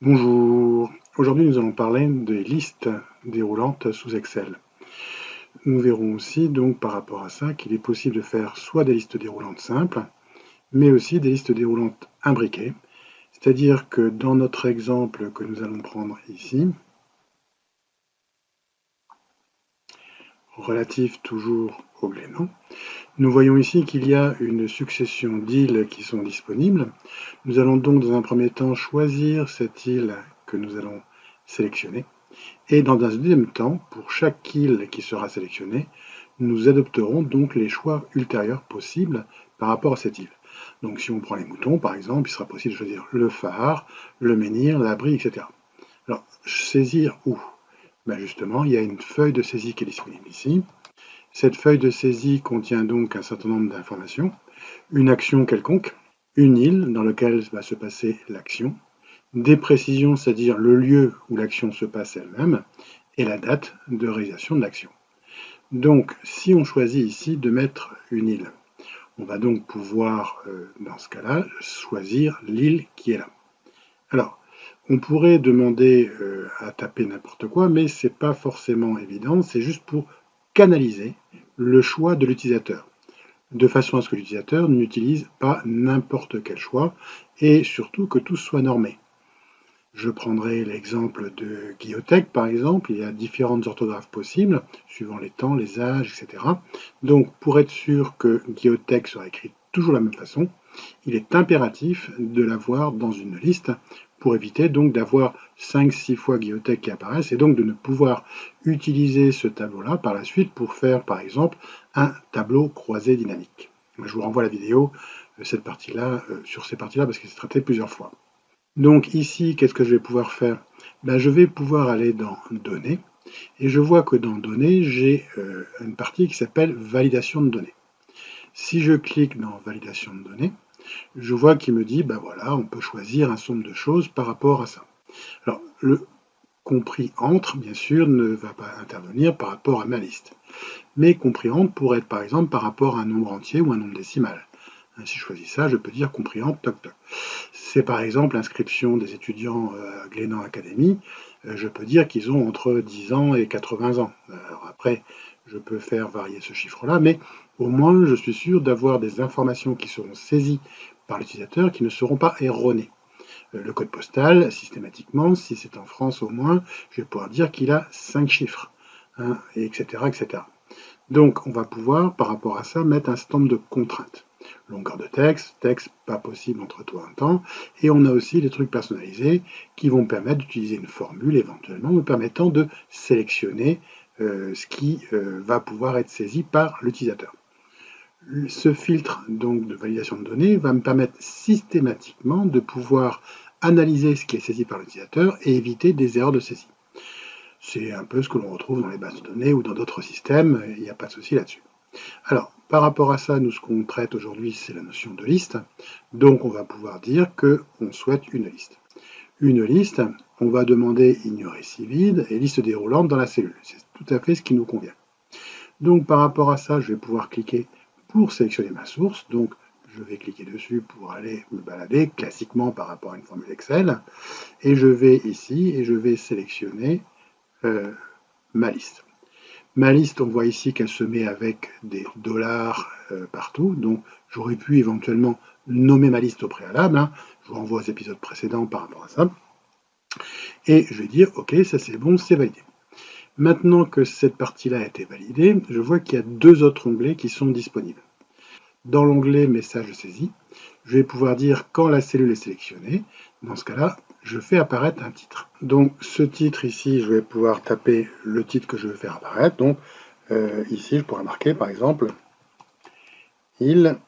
Bonjour, aujourd'hui nous allons parler des listes déroulantes sous Excel. Nous verrons aussi donc par rapport à ça qu'il est possible de faire soit des listes déroulantes simples, mais aussi des listes déroulantes imbriquées. C'est-à-dire que dans notre exemple que nous allons prendre ici, relatif toujours au Glénan, nous voyons ici qu'il y a une succession d'îles qui sont disponibles. Nous allons donc dans un premier temps choisir cette île que nous allons sélectionner. Et dans un deuxième temps, pour chaque île qui sera sélectionnée, nous adopterons donc les choix ultérieurs possibles par rapport à cette île. Donc si on prend les moutons, par exemple, il sera possible de choisir le phare, le menhir, l'abri, etc. Alors, saisir où? Ben justement, il y a une feuille de saisie qui est disponible ici. Cette feuille de saisie contient donc un certain nombre d'informations, une action quelconque, une île dans laquelle va se passer l'action, des précisions, c'est-à-dire le lieu où l'action se passe elle-même, et la date de réalisation de l'action. Donc, si on choisit ici de mettre une île, on va donc pouvoir, dans ce cas-là, choisir l'île qui est là. Alors, on pourrait demander à taper n'importe quoi, mais ce n'est pas forcément évident, c'est juste pour canaliser le choix de l'utilisateur, de façon à ce que l'utilisateur n'utilise pas n'importe quel choix, et surtout que tout soit normé. Je prendrai l'exemple de Guillotech, par exemple. Il y a différentes orthographes possibles, suivant les temps, les âges, etc. Donc, pour être sûr que Guillotech sera écrit toujours de la même façon, il est impératif de l'avoir dans une liste pour éviter donc d'avoir 5-6 fois Guillotech qui apparaissent et donc de ne pouvoir utiliser ce tableau-là par la suite pour faire, par exemple, un tableau croisé dynamique. Je vous renvoie la vidéo cette partie-là, sur ces parties-là parce qu'il s'est traité plusieurs fois. Donc ici, qu'est-ce que je vais pouvoir faire? Je vais pouvoir aller dans Données, et je vois que dans Données, j'ai une partie qui s'appelle Validation de données. Si je clique dans Validation de données, je vois qu'il me dit, voilà, on peut choisir un certain nombre de choses par rapport à ça. Alors, le compris entre, bien sûr, ne va pas intervenir par rapport à ma liste. Mais compris entre pourrait être par exemple par rapport à un nombre entier ou un nombre décimal. Si je choisis ça, je peux dire compris entre, toc toc. C'est par exemple l'inscription des étudiants à Glénan Academy. Je peux dire qu'ils ont entre 10 ans et 80 ans. Alors après, je peux faire varier ce chiffre-là, mais au moins je suis sûr d'avoir des informations qui seront saisies par l'utilisateur qui ne seront pas erronées. Le code postal, systématiquement, si c'est en France au moins, je vais pouvoir dire qu'il a 5 chiffres, hein, etc., etc. Donc on va pouvoir, par rapport à ça, mettre un certain nombre de contraintes. Longueur de texte, texte pas possible entre toi un temps, et on a aussi des trucs personnalisés qui vont me permettre d'utiliser une formule éventuellement me permettant de sélectionner ce qui va pouvoir être saisi par l'utilisateur. Ce filtre donc de validation de données va me permettre systématiquement de pouvoir analyser ce qui est saisi par l'utilisateur et éviter des erreurs de saisie. C'est un peu ce que l'on retrouve dans les bases de données ou dans d'autres systèmes, il n'y a pas de souci là-dessus. Alors, par rapport à ça, nous, ce qu'on traite aujourd'hui, c'est la notion de liste. Donc, on va pouvoir dire qu'on souhaite une liste. Une liste, on va demander ignorer si vide et liste déroulante dans la cellule. C'est tout à fait ce qui nous convient. Donc, par rapport à ça, je vais pouvoir cliquer pour sélectionner ma source. Donc, je vais cliquer dessus pour aller me balader, classiquement par rapport à une formule Excel. Et je vais ici et je vais sélectionner ma liste. Ma liste, on voit ici qu'elle se met avec des dollars partout, donc j'aurais pu éventuellement nommer ma liste au préalable, hein. Je vous renvoie aux épisodes précédents par rapport à ça, et je vais dire ok, ça c'est bon, c'est validé. Maintenant que cette partie-là a été validée, je vois qu'il y a deux autres onglets qui sont disponibles. Dans l'onglet message saisi, je vais pouvoir dire quand la cellule est sélectionnée. Dans ce cas-là, je fais apparaître un titre. Donc ce titre ici, je vais pouvoir taper le titre que je veux faire apparaître. Donc ici, je pourrais marquer par exemple île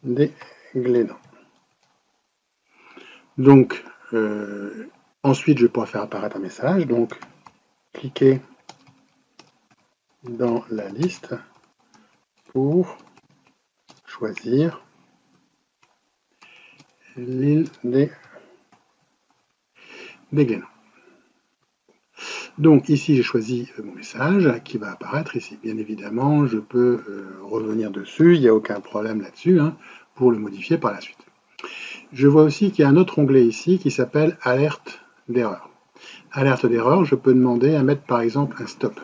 des Glénans. Donc ensuite, je vais pouvoir faire apparaître un message. Donc cliquez dans la liste pour choisir l'île des Glénans. Donc ici, j'ai choisi mon message qui va apparaître ici. Bien évidemment, je peux revenir dessus, il n'y a aucun problème là-dessus, hein, pour le modifier par la suite. Je vois aussi qu'il y a un autre onglet ici qui s'appelle Alerte d'erreur. Alerte d'erreur, je peux demander à mettre par exemple un stop.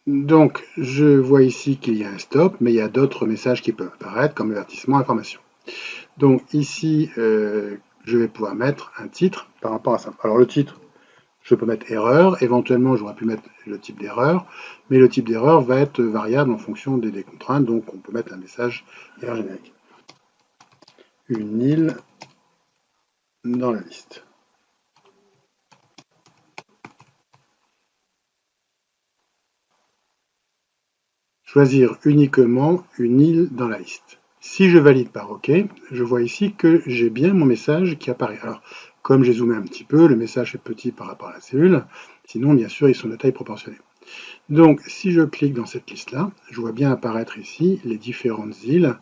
Donc, je vois ici qu'il y a un stop, mais il y a d'autres messages qui peuvent apparaître comme avertissement, information. Donc ici, je vais pouvoir mettre un titre par rapport à ça. Alors le titre, je peux mettre erreur, éventuellement j'aurais pu mettre le type d'erreur, mais le type d'erreur va être variable en fonction des contraintes, donc on peut mettre un message erreur générique. Une île dans la liste. Choisir uniquement une île dans la liste. Si je valide par OK, je vois ici que j'ai bien mon message qui apparaît. Alors, comme j'ai zoomé un petit peu, le message est petit par rapport à la cellule, sinon bien sûr ils sont de taille proportionnée. Donc, si je clique dans cette liste-là, je vois bien apparaître ici les différentes îles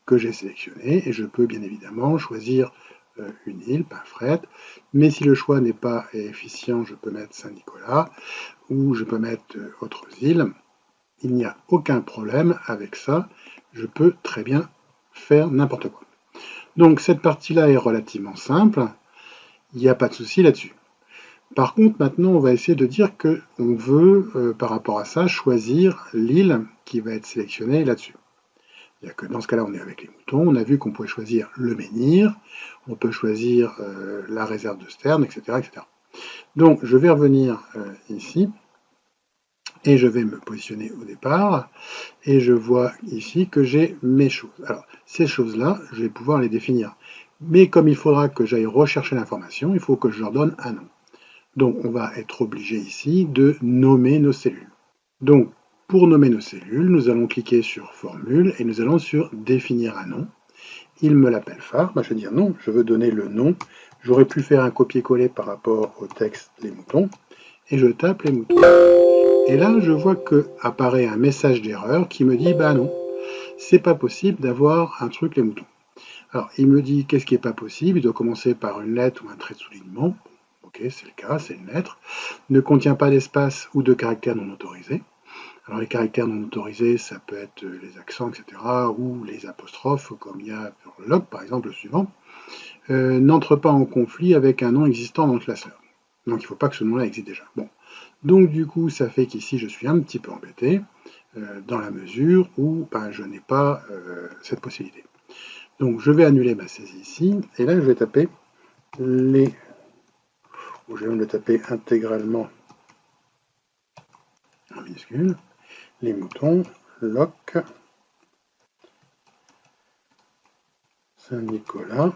que j'ai sélectionnées et je peux bien évidemment choisir une île, pas fret, mais si le choix n'est pas efficient, je peux mettre Saint-Nicolas ou je peux mettre autres îles. Il n'y a aucun problème avec ça, je peux très bien faire n'importe quoi. Donc cette partie-là est relativement simple, il n'y a pas de souci là-dessus. Par contre, maintenant, on va essayer de dire qu'on veut, par rapport à ça, choisir l'île qui va être sélectionnée là-dessus. C'est-à-dire que dans ce cas-là, on est avec les moutons. On a vu qu'on pouvait choisir le menhir, on peut choisir la réserve de Sterne, etc., etc. Donc, je vais revenir ici et je vais me positionner au départ et je vois ici que j'ai mes choses. Alors, ces choses-là, je vais pouvoir les définir. Mais comme il faudra que j'aille rechercher l'information, il faut que je leur donne un nom. Donc on va être obligé ici de nommer nos cellules. Donc pour nommer nos cellules, nous allons cliquer sur Formule et nous allons sur Définir un nom. Il me l'appelle phare, je vais dire non, je veux donner le nom. J'aurais pu faire un copier-coller par rapport au texte les moutons et je tape les moutons. Et là je vois que apparaît un message d'erreur qui me dit bah non, c'est pas possible d'avoir un truc les moutons. Alors il me dit qu'est-ce qui n'est pas possible, il doit commencer par une lettre ou un trait de soulignement. Ok, c'est le cas, c'est une lettre. Ne contient pas d'espace ou de caractères non autorisés. Alors les caractères non autorisés, ça peut être les accents, etc., ou les apostrophes, comme il y a sur le log, par exemple, le suivant. N'entre pas en conflit avec un nom existant dans le classeur. Donc il ne faut pas que ce nom-là existe déjà. Bon. Donc du coup, ça fait qu'ici, je suis un petit peu embêté, dans la mesure où je n'ai pas cette possibilité. Donc je vais annuler ma saisie ici, et là je vais taper les... je vais même le taper intégralement en minuscule. Les moutons, loc, Saint-Nicolas,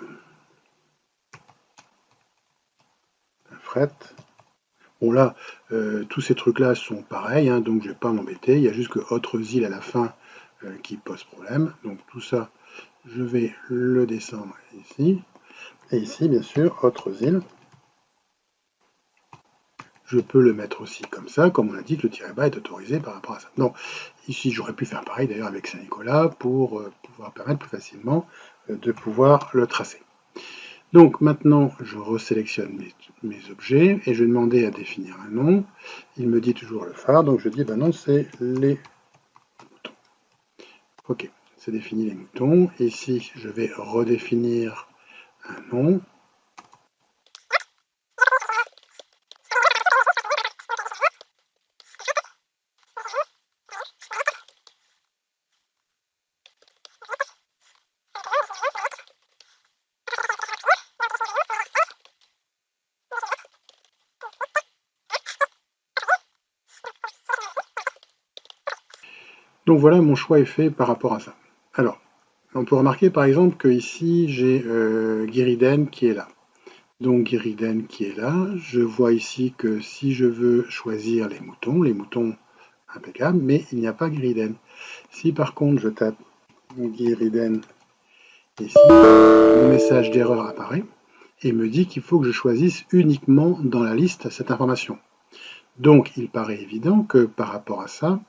fret. Bon là, tous ces trucs-là sont pareils, hein, donc je ne vais pas m'embêter. Il y a juste que autres îles à la fin qui pose problème. Donc tout ça, je vais le descendre ici. Et ici, bien sûr, autres îles. Je peux le mettre aussi comme ça, comme on a dit que le tiret-bas est autorisé par rapport à ça. Non, ici j'aurais pu faire pareil d'ailleurs avec Saint-Nicolas pour pouvoir permettre plus facilement de pouvoir le tracer. Donc maintenant, je resélectionne mes objets et je vais demander à définir un nom. Il me dit toujours le phare, donc je dis ben non, c'est les moutons. Ok, c'est défini les moutons. Ici, je vais redéfinir un nom. Donc voilà, mon choix est fait par rapport à ça. Alors, on peut remarquer par exemple que ici j'ai Guériden qui est là. Donc Guériden qui est là, je vois ici que si je veux choisir les moutons impeccables, mais il n'y a pas Guériden. Si par contre je tape Guériden ici, mon message d'erreur apparaît et me dit qu'il faut que je choisisse uniquement dans la liste cette information. Donc il paraît évident que par rapport à ça,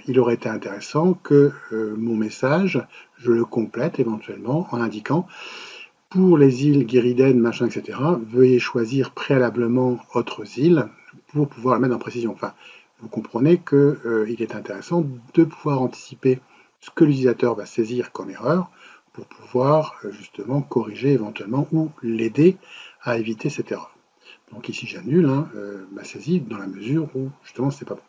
il aurait été intéressant que mon message, je le complète éventuellement en indiquant pour les îles Guériden, machin, etc., veuillez choisir préalablement autres îles pour pouvoir la mettre en précision. Enfin, vous comprenez qu'il est intéressant de pouvoir anticiper ce que l'utilisateur va saisir comme erreur pour pouvoir justement corriger éventuellement ou l'aider à éviter cette erreur. Donc ici j'annule ma saisie dans la mesure où justement c'est pas bon.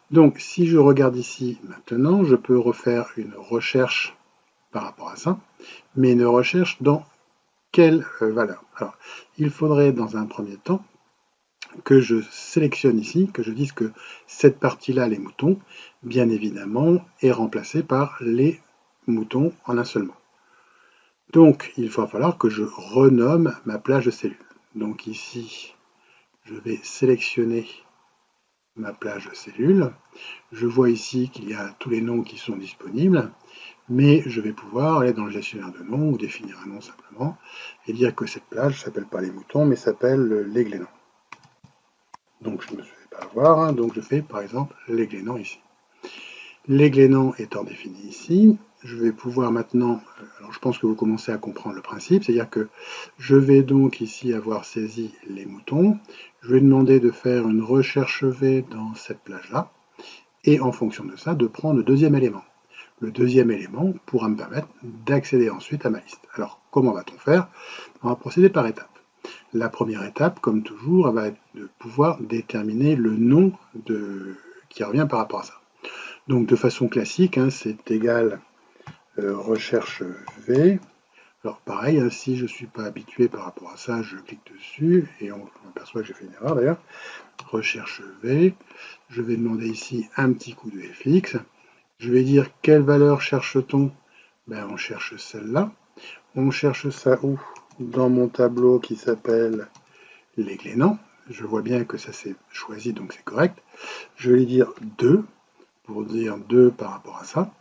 Donc si je regarde ici maintenant, je peux refaire une recherche par rapport à ça, mais une recherche dans quelle valeur? Alors il faudrait dans un premier temps que je sélectionne ici, que je dise que cette partie-là, les moutons, bien évidemment, est remplacée par les moutons en un seul mot. Donc, il va falloir que je renomme ma plage de cellules. Donc ici, je vais sélectionner ma plage de cellules. Je vois ici qu'il y a tous les noms qui sont disponibles, mais je vais pouvoir aller dans le gestionnaire de noms ou définir un nom simplement et dire que cette plage ne s'appelle pas les moutons, mais s'appelle les glénans. Donc je ne me fais pas avoir, donc je fais par exemple les glénans ici. Les glénans étant définis ici, je vais pouvoir maintenant, alors je pense que vous commencez à comprendre le principe, c'est-à-dire que je vais donc ici avoir saisi les moutons, je vais demander de faire une recherche V dans cette plage-là, et en fonction de ça, de prendre le deuxième élément. Le deuxième élément pourra me permettre d'accéder ensuite à ma liste. Alors, comment va-t-on faire? On va procéder par étapes. La première étape, comme toujours, elle va être de pouvoir déterminer le nom qui revient par rapport à ça. Donc de façon classique, c'est égal recherche V. Alors pareil, si je ne suis pas habitué par rapport à ça, je clique dessus et on aperçoit que j'ai fait une erreur d'ailleurs. Recherche V. Je vais demander ici un petit coup de fx. Je vais dire quelle valeur cherche-t-on? On cherche celle-là. On cherche ça où? Dans mon tableau qui s'appelle les glénans. Je vois bien que ça s'est choisi, donc c'est correct. Je vais dire 2, pour dire 2 par rapport à ça.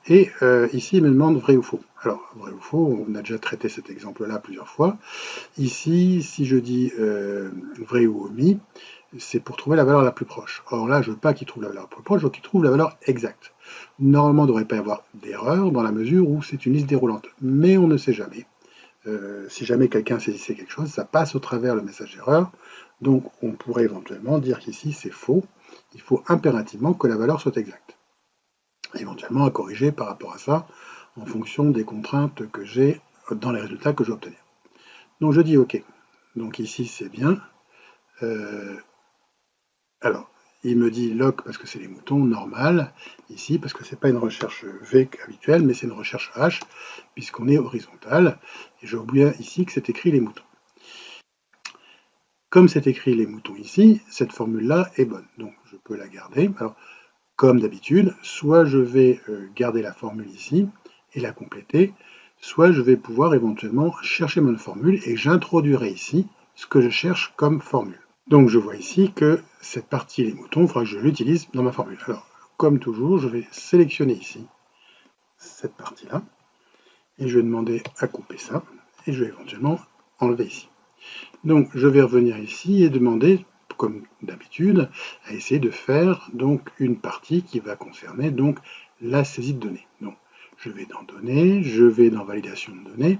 Et ici, il me demande vrai ou faux. Alors, vrai ou faux, on a déjà traité cet exemple-là plusieurs fois. Ici, si je dis vrai ou omis, c'est pour trouver la valeur la plus proche. Or là, je ne veux pas qu'il trouve la valeur la plus proche, je veux qu'il trouve la valeur exacte. Normalement, il ne devrait pas y avoir d'erreur dans la mesure où c'est une liste déroulante. Mais on ne sait jamais. Si jamais quelqu'un saisissait quelque chose, ça passe au travers le message d'erreur. Donc on pourrait éventuellement dire qu'ici c'est faux. Il faut impérativement que la valeur soit exacte. Éventuellement à corriger par rapport à ça en fonction des contraintes que j'ai dans les résultats que je vais obtenir. Donc je dis OK. Donc ici c'est bien. Alors, il me dit lock parce que c'est les moutons, normal, ici parce que c'est pas une recherche V habituelle, mais c'est une recherche H, puisqu'on est horizontal, et je vois bien ici que c'est écrit les moutons. Comme c'est écrit les moutons ici, cette formule-là est bonne, donc je peux la garder. Alors, comme d'habitude, soit je vais garder la formule ici et la compléter, soit je vais pouvoir éventuellement chercher mon formule et j'introduirai ici ce que je cherche comme formule. Donc je vois ici que cette partie, les moutons, il faudra que je l'utilise dans ma formule. Alors, comme toujours, je vais sélectionner ici cette partie-là, et je vais demander à couper ça, et je vais éventuellement enlever ici. Donc je vais revenir ici et demander, comme d'habitude, à essayer de faire donc une partie qui va concerner donc la saisie de données. Donc je vais dans données, je vais dans validation de données,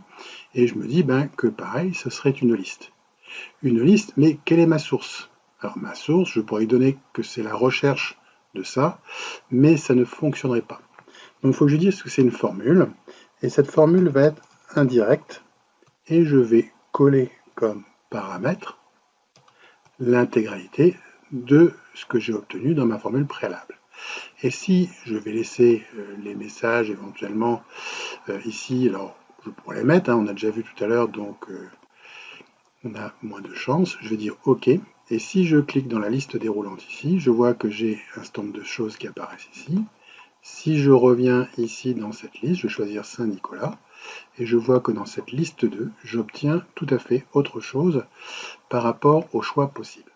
et je me dis que pareil, ce serait une liste. Une liste, mais quelle est ma source? Alors ma source, je pourrais lui donner que c'est la recherche de ça, mais ça ne fonctionnerait pas. Donc il faut que je dise que c'est une formule, et cette formule va être indirecte, et je vais coller comme paramètre l'intégralité de ce que j'ai obtenu dans ma formule préalable. Et si je vais laisser les messages éventuellement ici, alors je pourrais les mettre, on a déjà vu tout à l'heure, donc on a moins de chance, je vais dire OK, et si je clique dans la liste déroulante ici, je vois que j'ai un certain nombre de choses qui apparaissent ici. Si je reviens ici dans cette liste, je vais choisir Saint-Nicolas, et je vois que dans cette liste 2, j'obtiens tout à fait autre chose par rapport au choix possible.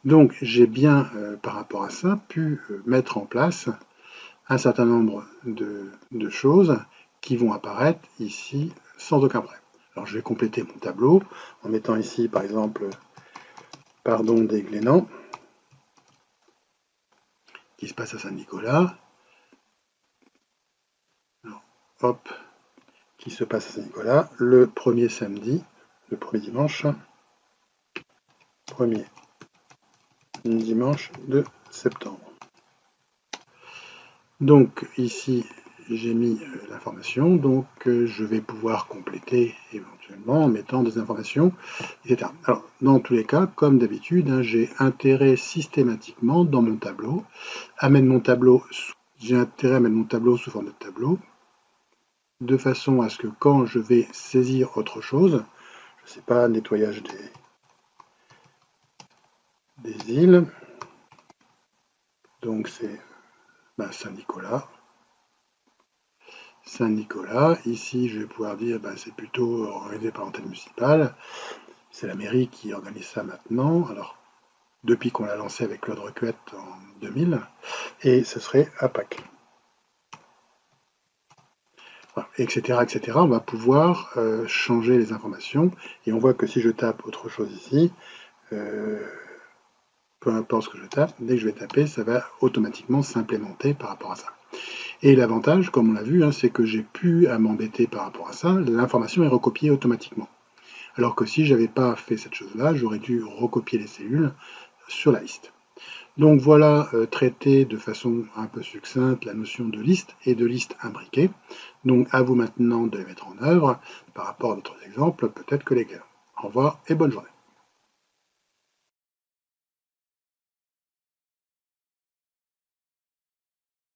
Donc j'ai bien, par rapport à ça, pu mettre en place un certain nombre de choses qui vont apparaître ici sans aucun problème. Alors je vais compléter mon tableau en mettant ici par exemple pardon des glénans qui se passe à Saint-Nicolas. Hop, qui se passe à Saint-Nicolas le premier samedi, le premier dimanche de septembre. Donc ici j'ai mis l'information, donc je vais pouvoir compléter éventuellement en mettant des informations, etc. Alors, dans tous les cas, comme d'habitude, hein, j'ai intérêt systématiquement dans mon tableau à mettre mon tableau, j'ai intérêt à mettre mon tableau sous forme de tableau, de façon à ce que quand je vais saisir autre chose, je ne sais pas, nettoyage des îles, donc c'est Saint-Nicolas. Saint-Nicolas, ici je vais pouvoir dire c'est plutôt organisé par l'antenne municipale, c'est la mairie qui organise ça maintenant, alors depuis qu'on l'a lancé avec Claude Requette en 2000, et ce serait à Pâques. Voilà, etc., etc. On va pouvoir changer les informations, et on voit que si je tape autre chose ici, peu importe ce que je tape, dès que je vais taper, ça va automatiquement s'implémenter par rapport à ça. Et l'avantage, comme on l'a vu, hein, c'est que j'ai pu à m'embêter par rapport à ça, l'information est recopiée automatiquement. Alors que si je n'avais pas fait cette chose-là, j'aurais dû recopier les cellules sur la liste. Donc voilà traité de façon un peu succincte la notion de liste et de liste imbriquée. Donc à vous maintenant de les mettre en œuvre par rapport à d'autres exemples, peut-être que les gars. Au revoir et bonne journée.